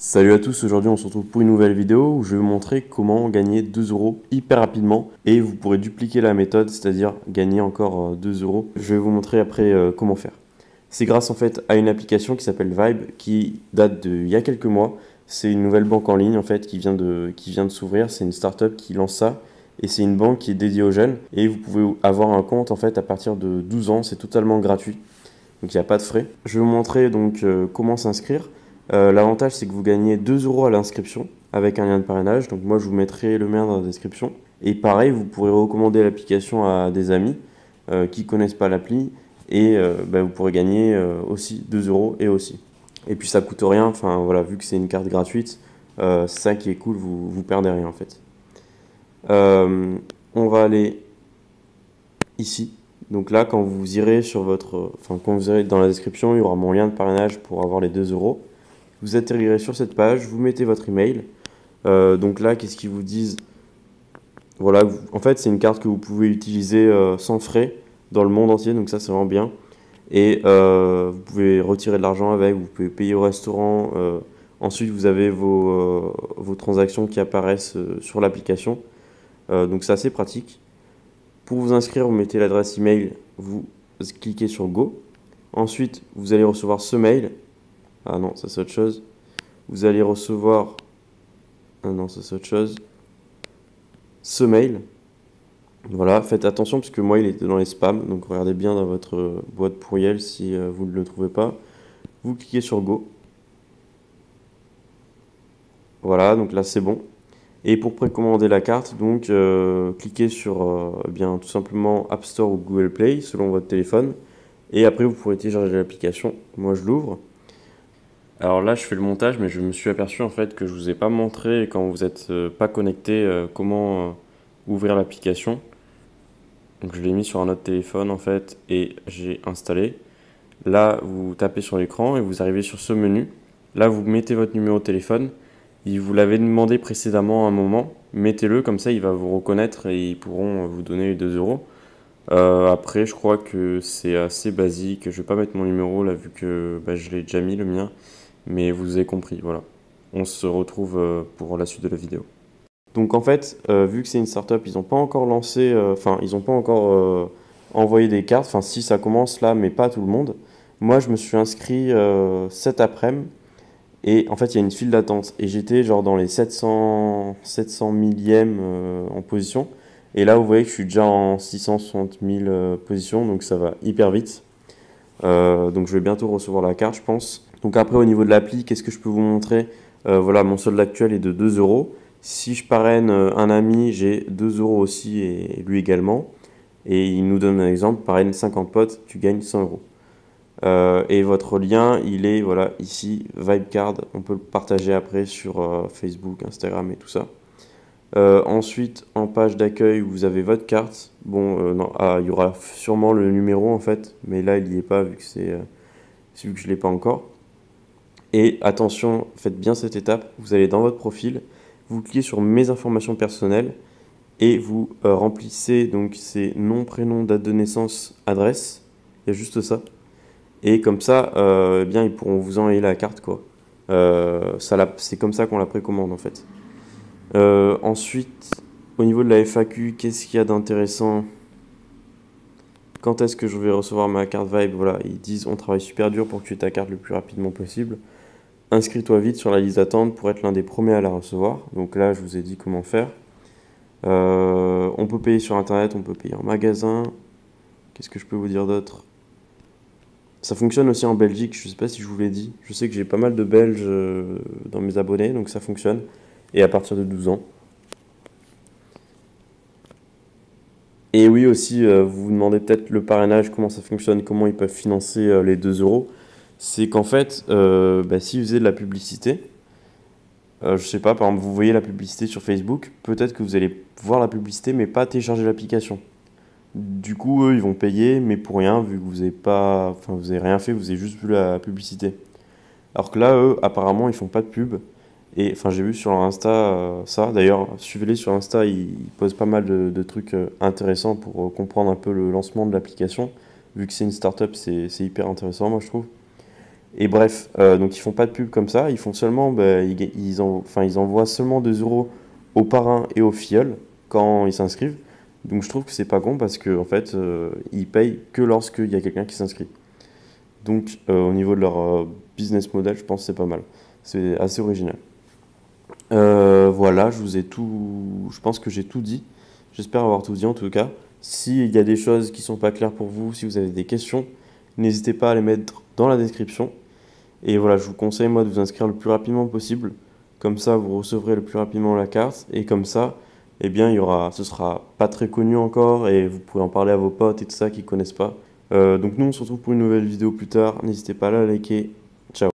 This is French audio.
Salut à tous, aujourd'hui on se retrouve pour une nouvelle vidéo où je vais vous montrer comment gagner 2 euros hyper rapidement et vous pourrez dupliquer la méthode, c'est-à-dire gagner encore 2 euros. Je vais vous montrer après comment faire. C'est grâce en fait à une application qui s'appelle Vibe qui date d'il y a quelques mois. C'est une nouvelle banque en ligne en fait qui vient de s'ouvrir, c'est une startup qui lance ça et c'est une banque qui est dédiée aux jeunes et vous pouvez avoir un compte en fait à partir de 12 ans, c'est totalement gratuit. Donc il n'y a pas de frais. Je vais vous montrer donc comment s'inscrire. L'avantage c'est que vous gagnez 2 euros à l'inscription avec un lien de parrainage. Donc moi je vous mettrai le lien dans la description. Et pareil, vous pourrez recommander l'application à des amis qui ne connaissent pas l'appli. Et vous pourrez gagner aussi 2 euros et aussi. Et puis ça coûte rien, enfin voilà, vu que c'est une carte gratuite, c'est ça qui est cool, vous perdez rien en fait. On va aller ici. Donc là, quand vous irez sur quand vous irez dans la description, il y aura mon lien de parrainage pour avoir les 2 euros. Vous atterrirez sur cette page, vous mettez votre email. Donc là, qu'est-ce qu'ils vous disent? Voilà, en fait, c'est une carte que vous pouvez utiliser sans frais dans le monde entier, donc ça, c'est vraiment bien. Et vous pouvez retirer de l'argent avec, vous pouvez payer au restaurant. Ensuite, vous avez vos transactions qui apparaissent sur l'application. Donc c'est assez pratique. Pour vous inscrire, vous mettez l'adresse email, vous cliquez sur Go. Ensuite, vous allez recevoir ce mail. Ah non, ça c'est autre chose. Vous allez recevoir... Ah non, ça c'est autre chose. Ce mail. Voilà, faites attention parce que moi il était dans les spams. Donc regardez bien dans votre boîte courriel si vous ne le trouvez pas. Vous cliquez sur Go. Voilà, donc là c'est bon. Et pour précommander la carte, donc cliquez sur tout simplement App Store ou Google Play selon votre téléphone. Et après vous pourrez télécharger l'application. Moi je l'ouvre. Alors là je fais le montage mais je me suis aperçu en fait que je vous ai pas montré quand vous n'êtes pas connecté comment ouvrir l'application. Donc je l'ai mis sur un autre téléphone en fait et j'ai installé. Là vous tapez sur l'écran et vous arrivez sur ce menu. Là vous mettez votre numéro de téléphone. Il vous l'avait demandé précédemment à un moment, mettez-le, comme ça il va vous reconnaître et ils pourront vous donner les 2 euros. Après, je crois que c'est assez basique, je vais pas mettre mon numéro là vu que je l'ai déjà mis le mien, mais vous avez compris, voilà. On se retrouve pour la suite de la vidéo. Donc en fait, vu que c'est une startup, ils n'ont pas encore lancé, ils n'ont pas encore envoyé des cartes, enfin si ça commence là, mais pas tout le monde. Moi je me suis inscrit cet après-midi. Et en fait, il y a une file d'attente. Et j'étais genre dans les 700 millième en position. Et là, vous voyez que je suis déjà en 660 000 positions. Donc ça va hyper vite. Donc je vais bientôt recevoir la carte, je pense. Donc après, au niveau de l'appli, qu'est-ce que je peux vous montrer? Voilà, mon solde actuel est de 2 euros. Si je parraine un ami, j'ai 2 euros aussi et lui également. Et il nous donne un exemple, parraine 50 potes, tu gagnes 100 euros. Et votre lien, il est voilà, ici, Vibecard. On peut le partager après sur Facebook, Instagram et tout ça. Ensuite, en page d'accueil, vous avez votre carte. Bon, non, il y aura sûrement le numéro en fait, mais là, il n'y est pas vu que vu que je ne l'ai pas encore. Et attention, faites bien cette étape. Vous allez dans votre profil, vous cliquez sur Mes informations personnelles et vous remplissez donc ces nom, prénom, date de naissance, adresse. Il y a juste ça. Et comme ça, ils pourront vous envoyer la carte, quoi. C'est comme ça qu'on la précommande, en fait. Ensuite, au niveau de la FAQ, qu'est-ce qu'il y a d'intéressant? Quand est-ce que je vais recevoir ma carte Vibe? Voilà, ils disent on travaille super dur pour que tu aies ta carte le plus rapidement possible. Inscris-toi vite sur la liste d'attente pour être l'un des premiers à la recevoir. Donc là, je vous ai dit comment faire. On peut payer sur Internet, on peut payer en magasin. Qu'est-ce que je peux vous dire d'autre? Ça fonctionne aussi en Belgique, je ne sais pas si je vous l'ai dit. Je sais que j'ai pas mal de Belges dans mes abonnés, donc ça fonctionne. Et à partir de 12 ans. Et oui aussi, vous vous demandez peut-être le parrainage, comment ça fonctionne, comment ils peuvent financer les 2 euros. C'est qu'en fait, si vous faisiez de la publicité, je sais pas, par exemple, vous voyez la publicité sur Facebook, peut-être que vous allez voir la publicité mais pas télécharger l'application. Du coup, eux, ils vont payer, mais pour rien, vu que vous avez rien fait, vous avez juste vu la publicité. Alors que là, eux, apparemment, ils font pas de pub. Et enfin, j'ai vu sur leur Insta ça. D'ailleurs, suivez-les sur Insta, ils posent pas mal de trucs intéressants pour comprendre un peu le lancement de l'application. Vu que c'est une startup, c'est hyper intéressant, moi, je trouve. Et bref, donc ils font pas de pub comme ça, ils font seulement, bah, ils envoient seulement 2 euros aux parrains et aux filleuls quand ils s'inscrivent. Donc je trouve que c'est pas con parce que en fait, ils payent que lorsqu'il y a quelqu'un qui s'inscrit. Donc au niveau de leur business model, je pense que c'est pas mal. C'est assez original. Voilà, je pense que j'ai tout dit. J'espère avoir tout dit en tout cas. S'il y a des choses qui sont pas claires pour vous, si vous avez des questions, n'hésitez pas à les mettre dans la description. Et voilà, je vous conseille moi de vous inscrire le plus rapidement possible. Comme ça, vous recevrez le plus rapidement la carte. Et comme ça, eh bien, ce sera pas très connu encore et vous pourrez en parler à vos potes et tout ça qui connaissent pas. Donc nous, on se retrouve pour une nouvelle vidéo plus tard. N'hésitez pas à la liker. Ciao.